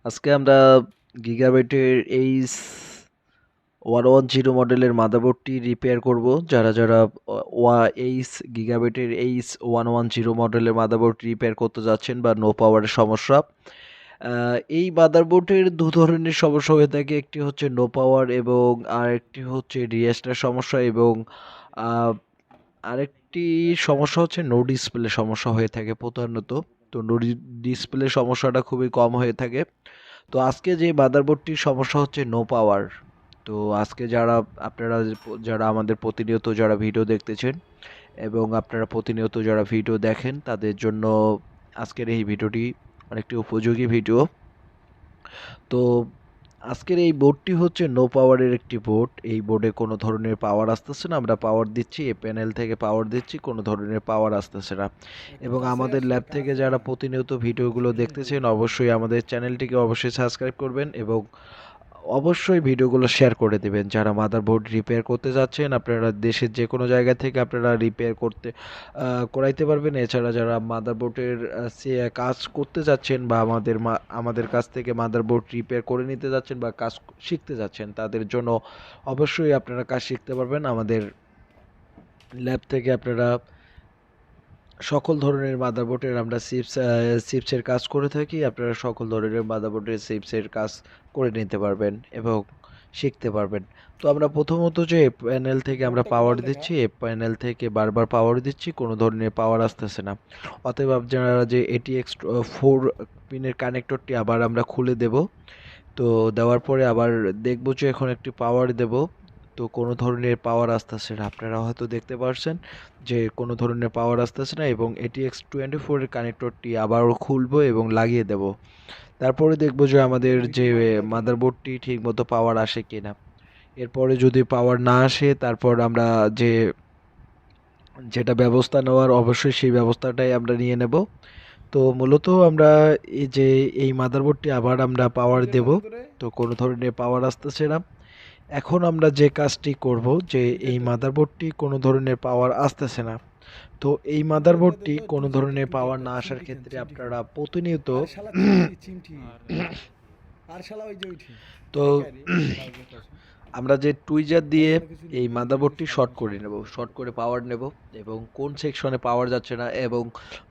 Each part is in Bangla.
আজকে আমরা গিগাবাইটের এইচ 110 মডেলের মাদারবোর্ডটি রিপেয়ার করব। যারা গিগাবাইটের এইচ 110 মডেলের মাদারবোর্ড রিপেয়ার করতে যাচ্ছেন বা নো পাওয়ারের সমস্যা, এই মাদারবোর্ডের দু ধরনের সমস্যা হয়ে থাকে। একটি হচ্ছে নো পাওয়ার এবং আরেকটি হচ্ছে রিয়েস্টার সমস্যা, এবং আহ, আরেকটি সমস্যা হচ্ছে নো ডিসপ্লে সমস্যা হয়ে থাকে প্রধানত। তো নো ডিসপ্লে সমস্যাটা খুবই কম হয়ে থাকে। তো আজকে যে মাদারবোর্ডটির সমস্যা হচ্ছে নো পাওয়ার। তো আজকে যারা আমাদের প্রতিনিয়ত যারা ভিডিও দেখতেছেন এবং আপনারা প্রতিনিয়ত যারা ভিডিও দেখেন তাদের জন্য আজকের এই ভিডিওটি অনেকটি উপযোগী ভিডিও। তো আজকের এই বোর্ডটি হচ্ছে নো পাওয়ারের একটি বোর্ড। এই বোর্ডে কোনো ধরনের পাওয়ার আসতেছে না। আমরা পাওয়ার দিচ্ছি, এই প্যানেল থেকে পাওয়ার দিচ্ছি, কোনো ধরনের পাওয়ার আসতেছে না। এবং আমাদের ল্যাব থেকে যারা প্রতিনিয়ত ভিডিওগুলো দেখতেছেন অবশ্যই আমাদের চ্যানেলটিকে অবশ্যই সাবস্ক্রাইব করবেন এবং অবশ্যই ভিডিওগুলো শেয়ার করে দেবেন। যারা মাদারবোর্ড রিপেয়ার করতে যাচ্ছেন, আপনারা দেশের যে কোনো জায়গা থেকে আপনারা রিপেয়ার করাইতে পারবেন। এছাড়া যারা মাদারবোর্ডের কাজ করতে যাচ্ছেন বা আমাদের কাছ থেকে মাদারবোর্ড রিপেয়ার করে নিতে যাচ্ছেন বা কাজ শিখতে যাচ্ছেন, তাদের জন্য অবশ্যই আপনারা কাজ শিখতে পারবেন। আমাদের ল্যাব থেকে আপনারা সকল ধরনের মাদারবোর্ডের আমরা চিপসের কাজ করে থাকি। আপনারা সকল ধরনের মাদারবোর্ডের চিপসের কাজ করে নিতে পারবেন এবং শিখতে পারবেন। তো আমরা প্রথমত যে প্যানেল থেকে আমরা পাওয়ার দিচ্ছি, এই প্যানেল থেকে বারবার পাওয়ার দিচ্ছি, কোনো ধরনের পাওয়ার আসতেছে না। অতএব আপনারা যে এটিএক্স 4 পিনের কানেক্টরটি আবার আমরা খুলে দেব। তো দেওয়ার পরে আবার দেখব যে এখন একটি পাওয়ার দেব। তো কোনো ধরনের পাওয়ার আসতেছে না। আপনারা হয়তো দেখতে পারছেন যে কোনো ধরনের পাওয়ার আসতেছে না, এবং ATX24 এর কানেক্টরটি আবারও খুলবো এবং লাগিয়ে দেব। তারপরে দেখব যে আমাদের যে মাদারবোর্ডটি ঠিকমতো পাওয়ার আসে কিনা। এরপরে যদি পাওয়ার না আসে, তারপর আমরা যে যেটা ব্যবস্থা নেওয়ার অবশ্যই সেই ব্যবস্থাটাই আমরা নিয়ে নেব। তো মূলত আমরা এই মাদারবোর্ডটি আবার আমরা পাওয়ার দেব। তো কোনো ধরনের পাওয়ার আসতেছে না। এখন আমরা যে কাজটি করব, যে এই মাদারবোর্ডটি কোনো ধরনের পাওয়ার আসতেছে না। তো এই মাদারবোর্ডটি কোনো ধরনের পাওয়ার না আসার ক্ষেত্রে আপনারা প্রতিনিয়ত তো আমরা যে টুইজার দিয়ে এই মাদারবোর্ডটি শর্ট করে নেব, শর্ট করে পাওয়ার নেব এবং কোন সেকশনে পাওয়ার যাচ্ছে না এবং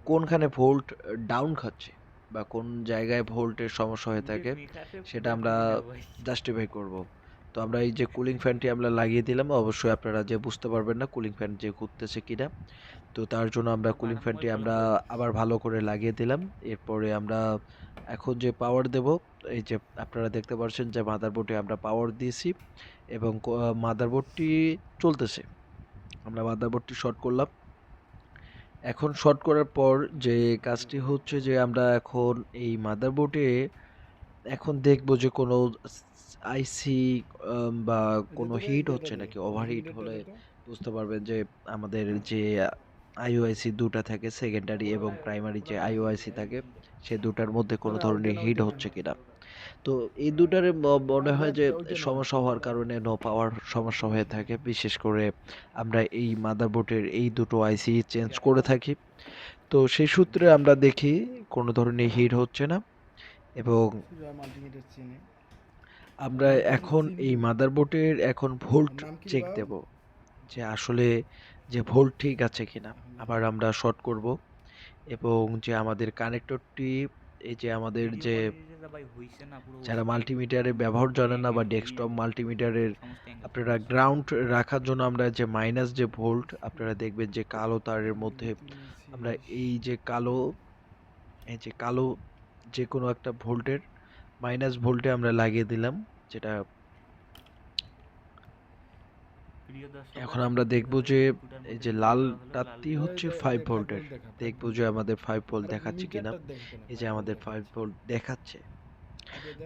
কোনখানে ভোল্ট ডাউন খাচ্ছে বা কোন জায়গায় ভোল্টের সমস্যা হয়ে থাকে সেটা আমরা জাস্টিফাই করব। তো আমরা এই যে কুলিং ফ্যানটি আমরা লাগিয়ে দিলাম, অবশ্যই আপনারা যে বুঝতে পারবেন না কুলিং ফ্যান যে ঘুরতেছে কিনা। তো তার জন্য আমরা কুলিং ফ্যানটি আমরা আবার ভালো করে লাগিয়ে দিলাম। এরপরে আমরা এখন যে পাওয়ার দেব, এই যে আপনারা দেখতে পাচ্ছেন যে মাদারবোর্ডে আমরা পাওয়ার দিয়েছি এবং মাদারবোর্ডটি চলতেছে। আমরা মাদারবোর্ডটি শর্ট করলাম। এখন শর্ট করার পর যে কাজটি হচ্ছে যে আমরা এখন এই মাদারবোর্ডে এখন দেখবো যে কোনো আইসি বা কোনো হিট হচ্ছে নাকি। ওভারহিট হলে বুঝতে পারবেন যে আমাদের যে আইওআইসি দুটা থাকে, সেকেন্ডারি এবং প্রাইমারি যে আইওআইসি থাকে, সে দুটার মধ্যে কোনো ধরনের হিট হচ্ছে কিনা। তো এই দুটার মনে হয় যে সমস্যা হওয়ার কারণে নো পাওয়ার সমস্যা হয়ে থাকে। বিশেষ করে আমরা এই মাদারবোর্ডের এই দুটো আইসি চেঞ্জ করে থাকি। তো সেই সূত্রে আমরা দেখি কোনো ধরনের হিট হচ্ছে না, এবং আমরা এখন এই মাদারবোর্ডের এখন ভোল্ট চেক দেব যে আসলে যে ভোল্ট ঠিক আছে কিনা। আবার আমরা শর্ট করব এবং যে আমাদের কানেক্টরটি, এই যে আমাদের যে যারা মাল্টিমিটারের ব্যবহার জানেন না বা ডেস্কটপ মাল্টিমিটারের, আপনারা গ্রাউন্ড রাখার জন্য আমরা যে মাইনাস যে ভোল্ট, আপনারা দেখবেন যে কালো তারের মধ্যে আমরা এই যে কালো যে কোনো একটা ভোল্টের মাইনাস ভোল্টে আমরা লাগিয়ে দিলাম, যেটা এখন আমরা দেখব যে এই যে লাল তারটি হচ্ছে 5 ভোল্টের। দেখব যে আমাদের 5 ভোল্ট দেখাচ্ছে কিনা। এই যে আমাদের 5 ভোল্ট দেখাচ্ছে।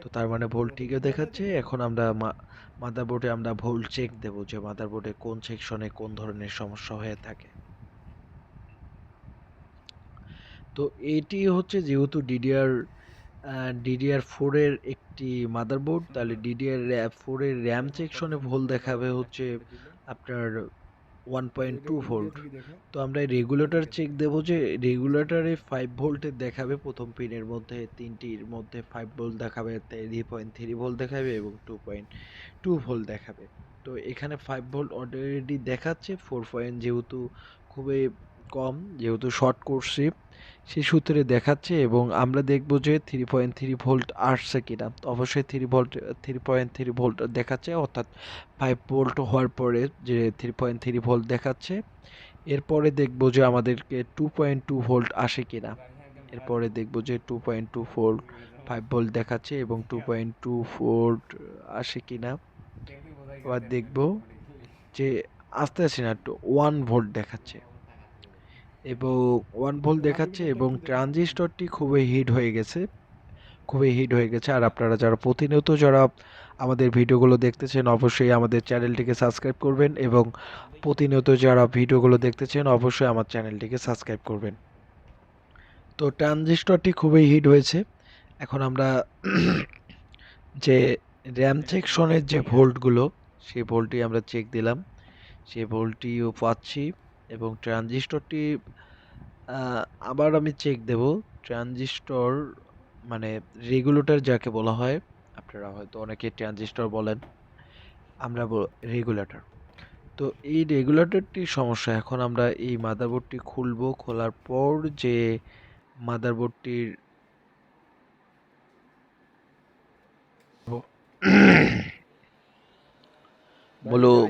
তো তার মানে ভোল্ট ঠিকই দেখাচ্ছে। এখন আমরা মাদারবোর্ডে আমরা ভোল্ট চেক দেব যে মাদারবোর্ডে কোন সেকশনে কোন ধরনের সমস্যা হয়ে থাকে। তো এটি হচ্ছে যেহেতু DDR4 এর একটি মাদারবোর্ড, তাহলে DDR4 এর র্যাম সেকশনে ভুল দেখাবে হচ্ছে আপনার 1.2 ভোল্ট। তো আমরা রেগুলেটর চেক দেবো যে রেগুলেটরে 5 ভোল্টের দেখাবে, প্রথম পিনের মধ্যে তিনটির মধ্যে 5 ভোল্ট দেখাবে, 3.3 ভোল্ট দেখাবে এবং 2.2 ভোল্ট দেখাবে। তো এখানে 5 ভোল্ট অলরেডি দেখাচ্ছে, 4 পয়েন্ট যেহেতু খুবই কম, যেহেতু শর্ট করছি সেই সূত্রে দেখাচ্ছে, এবং আমরা দেখব যে 3.3 ভোল্ট আসছে কিনা। তো অবশ্যই 3.3 ভোল্ট দেখাচ্ছে, অর্থাৎ 5 ভোল্ট হওয়ার পরে যে 3.3 ভোল্ট দেখাচ্ছে। এরপরে দেখব যে আমাদেরকে 2.2 ভোল্ট আসে কিনা। এরপরে দেখব যে 2.2 ভোল্ট 5 ভোল্ট দেখাচ্ছে এবং 2.2 ভোল্ট আসে কিনা। আবার দেখব যে আস্তে আসে না, 1 ভোল্ট দেখাচ্ছে এবং 1 ভোল্ট দেখাচ্ছে, এবং ট্রানজিস্টরটি খুবই হিট হয়ে গেছে। আর আপনারা যারা প্রতিনিয়ত যারা আমাদের ভিডিওগুলো দেখতেছেন অবশ্যই আমাদের চ্যানেলটিকে সাবস্ক্রাইব করবেন, এবং প্রতিনিয়ত যারা ভিডিওগুলো দেখতেছেন অবশ্যই আমার চ্যানেলটিকে সাবস্ক্রাইব করবেন। তো ট্রানজিস্টরটি খুবই হিট হয়েছে। এখন আমরা যে র্যাম সেকশনের যে ভোল্টগুলো, সেই ভোল্টটি আমরা চেক দিলাম, সেই ভোল্টটিও পাচ্ছি। এবং ট্রানজিস্টরটি আবার আমি চেক দেব। ট্রানজিস্টর মানে রেগুলেটর যাকে বলা হয়, আপনারা হয়তো অনেকে ট্রানজিস্টর বলেন, আমরা রেগুলেটর। তো এই রেগুলেটরটির সমস্যা। এখন আমরা এই মাদারবোর্ডটি খুলবো, খোলার পর যে মাদারবোর্ডটির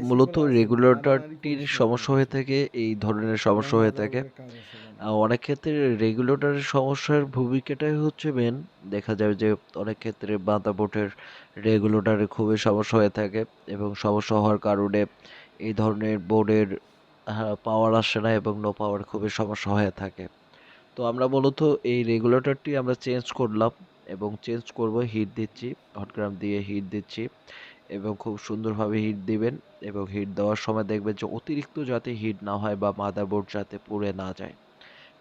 মূলত রেগুলেটরটির সমস্যা হয়ে থাকে, এই ধরনের সমস্যা হয়ে থাকে। অনেক ক্ষেত্রে রেগুলেটরের সমস্যার ভূমিকাটাই হচ্ছে মেন। দেখা যায় যে অনেক ক্ষেত্রে মাদারবোর্ডের রেগুলেটরে খুবই সমস্যা হয়ে থাকে, এবং সমস্যা হওয়ার কারণে এই ধরনের বোর্ডের পাওয়ার আসে না, এবং নো পাওয়ার খুবই সমস্যা হয়ে থাকে। তো আমরা মূলত এই রেগুলেটরটি আমরা চেঞ্জ করলাম, এবং চেঞ্জ করব, হিট দিচ্ছি, হটগ্রাম দিয়ে হিট দিচ্ছি, এবং খুব সুন্দরভাবে হিট দিবেন। এবং হিট দেওয়ার সময় দেখবেন যে অতিরিক্ত যাতে হিট না হয় বা মাদারবোর্ড যাতে পুড়ে না যায়,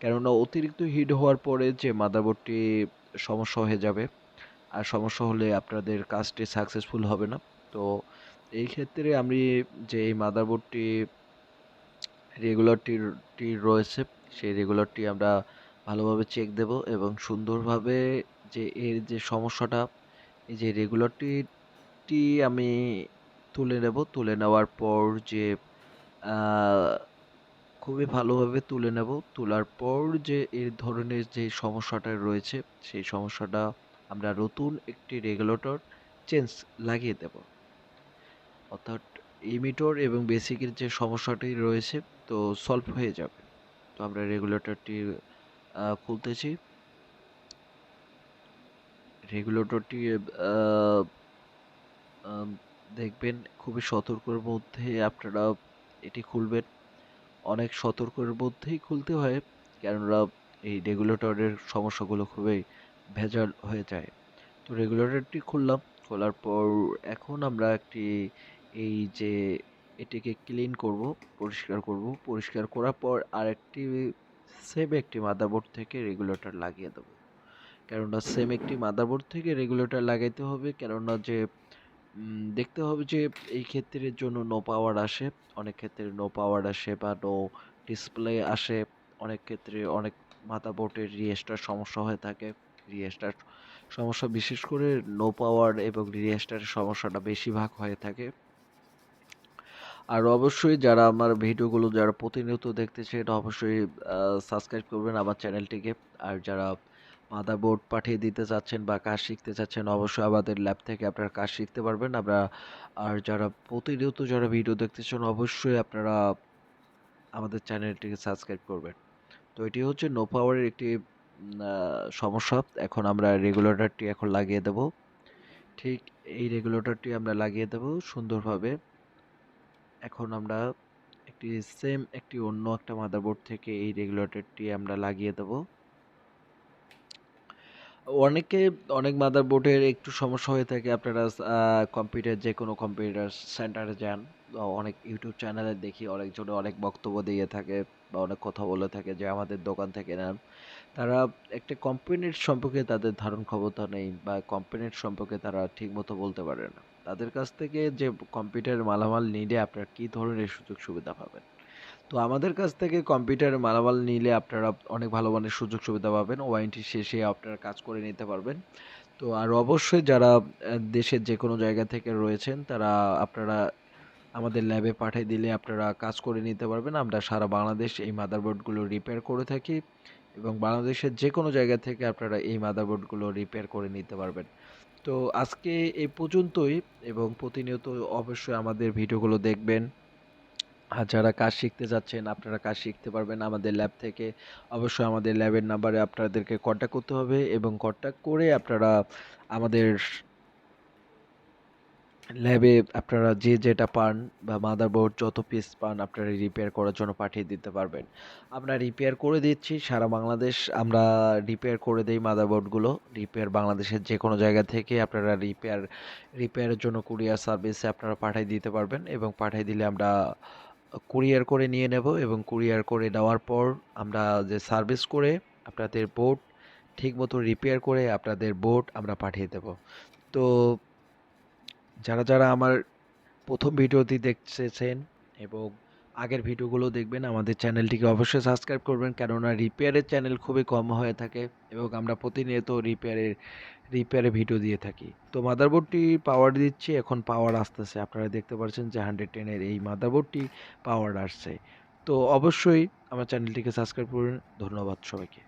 কেননা অতিরিক্ত হিট হওয়ার পরে যে মাদারবোর্ডটি সমস্যা হয়ে যাবে, আর সমস্যা হলে আপনাদের কাজটি সাকসেসফুল হবে না। তো এই ক্ষেত্রে আমি যে এই মাদারবোর্ডটি রেগুলারটি রয়েছে, সেই রেগুলারটি আমরা ভালোভাবে চেক দেব, এবং সুন্দরভাবে যে এর যে সমস্যাটা, এই যে রেগুলারটি আমি তুলে নেব। তুলে নেওয়ার পর যে খুবই ভালোভাবে তুলে নেব। তোলার পর যে এই ধরনের যে সমস্যাটা রয়েছে, সেই সমস্যাটা আমরা নতুন একটি রেগুলেটর চেঞ্জ লাগিয়ে দেব। অর্থাৎ ইমিটর এবং বেসিকের যে সমস্যাটি রয়েছে, তো সলভ হয়ে যাবে। তো আমরা রেগুলেটরটি খুলতেছি। রেগুলেটরটি দেখবেন খুবই সতর্কর মধ্যে আপনারা এটি খুলবেন। অনেক সতর্কের মধ্যেই খুলতে হয়, কেননা এই রেগুলেটরের সমস্যাগুলো খুবই ভেজাল হয়ে যায়। তো রেগুলেটরটি খুললাম, খোলার পর এখন আমরা এই যে এটিকে ক্লিন করব, পরিষ্কার করব। পরিষ্কার করার পর আরেকটি সেম একটি মাদারবোর্ড থেকে রেগুলেটর লাগিয়ে দেবো। কেননা সেম একটি মাদারবোর্ড থেকে রেগুলেটর লাগাইতে হবে, কেননা যে দেখতে হবে যে এই ক্ষেত্রের জন্য নো পাওয়ার আসে, অনেক ক্ষেত্রে নো পাওয়ার আসে বা নো ডিসপ্লে আসে। অনেক ক্ষেত্রে অনেক মাদারবোর্ডের রিয়েস্টার সমস্যা হয়ে থাকে। রিয়েস্টার সমস্যা বিশেষ করে নো পাওয়ার এবং রিয়েস্টারের সমস্যাটা বেশিরভাগ হয়ে থাকে। আর অবশ্যই যারা আমার ভিডিওগুলো যারা প্রতিনিয়ত দেখতেছে, এটা অবশ্যই সাবস্ক্রাইব করবেন আমার চ্যানেলটিকে। আর যারা মাদারবোর্ড পাঠিয়ে দিতে চাচ্ছেন বা কাজ শিখতে চাচ্ছেন, অবশ্যই আমাদের ল্যাব থেকে আপনারা কাজ শিখতে পারবেন। আর যারা প্রতিনিয়ত যারা ভিডিও দেখতেছেন অবশ্যই আপনারা আমাদের চ্যানেলটিকে সাবস্ক্রাইব করবেন। তো এটি হচ্ছে নো পাওয়ারের একটি সমস্যা। এখন আমরা রেগুলেটরটি এখন লাগিয়ে দেব। ঠিক এই রেগুলেটরটি আমরা লাগিয়ে দেব সুন্দরভাবে। এখন আমরা একটি অন্য একটা মাদারবোর্ড থেকে এই রেগুলেটরটি আমরা লাগিয়ে দেব। অনেকে অনেক মাদারবোর্ডের একটু সমস্যা হয়ে থাকে। আপনারা যেকোনো কম্পিউটার সেন্টারে যান, বা অনেক ইউটিউব চ্যানেলে দেখি অনেকজনে অনেক বক্তব্য দিয়ে থাকে বা অনেক কথা বলে থাকে যে আমাদের দোকান থেকে নেন। তারা একটা কোম্পানির সম্পর্কে তাদের ধারণ ক্ষমতা নেই, বা কোম্পানির সম্পর্কে তারা ঠিকমতো বলতে পারে না। তাদের কাছ থেকে যে কম্পিউটারের মালামাল নিলে আপনার কী ধরনের সুযোগ সুবিধা পাবেন, তো আমাদের কাছ থেকে কম্পিউটারের মালামাল নিলে আপনারা অনেক ভালো মানের সুযোগ সুবিধা পাবেন। ওয়ারেন্টি শেষে আপনারা কাজ করে নিতে পারবেন। তো আর অবশ্যই যারা দেশের যেকোনো জায়গা থেকে রয়েছেন তারা আপনারা আমাদের ল্যাবে পাঠিয়ে দিলে আপনারা কাজ করে নিতে পারবেন। আমরা সারা বাংলাদেশ এই মাদারবোর্ডগুলো রিপেয়ার করে থাকি এবং বাংলাদেশের যেকোনো জায়গা থেকে আপনারা এই মাদারবোর্ডগুলো রিপেয়ার করে নিতে পারবেন। তো আজকে এই পর্যন্তই এবং প্রতিনিয়ত অবশ্যই আমাদের ভিডিওগুলো দেখবেন। আর যারা কাজ শিখতে যাচ্ছেন আপনারা কাজ শিখতে পারবেন আমাদের ল্যাব থেকে। অবশ্যই আমাদের ল্যাবের নাম্বারে আপনাদেরকে কন্ট্যাক্ট করতে হবে এবং কন্ট্যাক্ট করে আপনারা আমাদের ল্যাবে আপনারা যে যেটা পান বা মাদারবোর্ড যত পিস পান আপনারা রিপেয়ার করার জন্য পাঠিয়ে দিতে পারবেন। আমরা রিপেয়ার করে দিচ্ছি সারা বাংলাদেশ আমরা রিপেয়ার করে দেই মাদারবোর্ডগুলো। রিপেয়ার বাংলাদেশের যেকোনো জায়গা থেকে আপনারা রিপেয়ারের জন্য কুরিয়ার সার্ভিসে আপনারা পাঠিয়ে দিতে পারবেন এবং পাঠিয়ে দিলে আমরা কুরিয়ার করে নিয়ে নেব এবং কুরিয়ার করে নেওয়ার পর আমরা যে সার্ভিস করে আপনাদের বোর্ড ঠিকমতো রিপেয়ার করে আপনাদের বোর্ড আমরা পাঠিয়ে দেব। তো যারা আমার ১ম ভিডিওটি দেখতেছেন এবং আগের ভিডিওগুলো দেখবেন আমাদের চ্যানেলটিকে অবশ্যই সাবস্ক্রাইব করবেন কেননা রিপেয়ারের চ্যানেল খুবই কম হয়ে থাকে এবং আমরা প্রতিনিয়ত রিপেয়ারে ভিডিও দিয়ে থাকি। তো মাদারবোর্ডটি পাওয়ার দিচ্ছি, এখন পাওয়ার আসতেছে। আপনারা দেখতে পাচ্ছেন যে 110 এর এই মাদারবোর্ডটি পাওয়ার আসছে। তো অবশ্যই আমার চ্যানেলটিকে সাবস্ক্রাইব করুন। ধন্যবাদ সবাইকে।